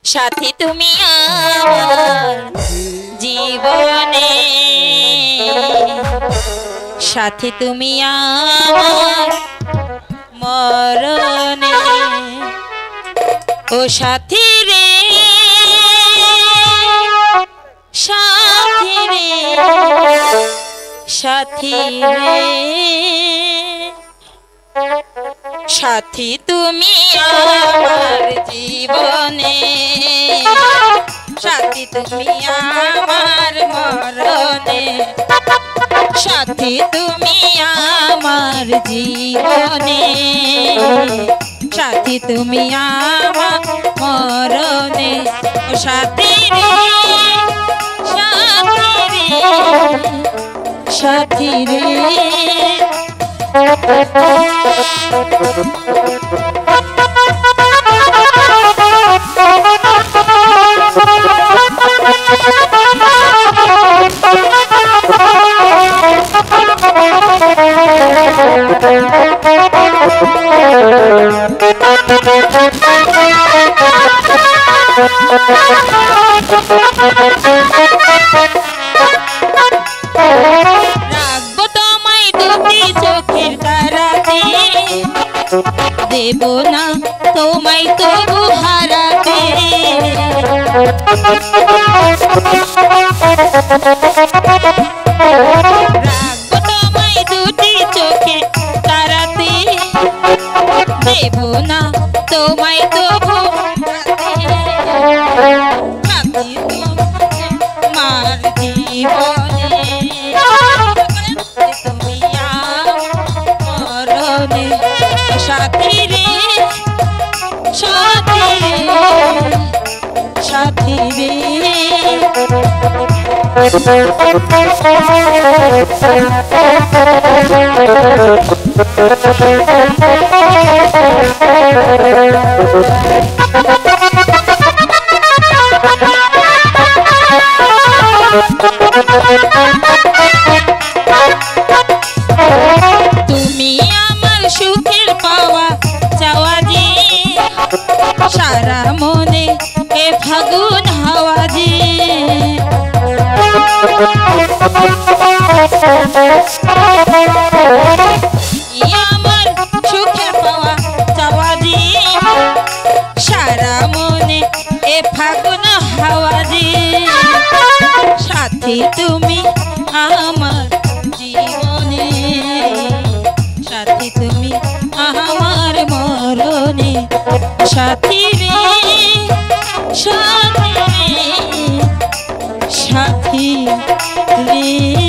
সাথী তুমি আমার জীবনে, সাথী তুমি আমার মরণে। ও সাথী রে, সাথী রে, সাথী রে, সাথী তুমি আমার জীবনে, সাথী তুমি আমার মরণে। সাথী তুমি আমার জীবনে, সাথী তুমি আমার মরণে। সাথী রে, সাথী রে, সাথী রে, রাখবো তোমায় দুটি চোখের তারাতে, দেব না তোমায় তবু হারাতে। রাখবো তোমায় দুটি চোখে তারাতে, দেব না তোমায় তবু হারাতে। তোমার জীবনে তুমি মরণে। সাথী রে, সাথী রে, সাথী রে, তুমি আমার সুখের পাওয়া চাওয়া যে, সারা মনে এ ফাগুন হাওয়া যে। আমার সুখের পাওয়া চাওয়া যে, সারা মনে এ ফাগুন হাওয়া যে। সাথী তুমি আমার জীবনে, সাথী তুমি আমার মরণে। সাথী রে, সাথী রে, সাথী রে।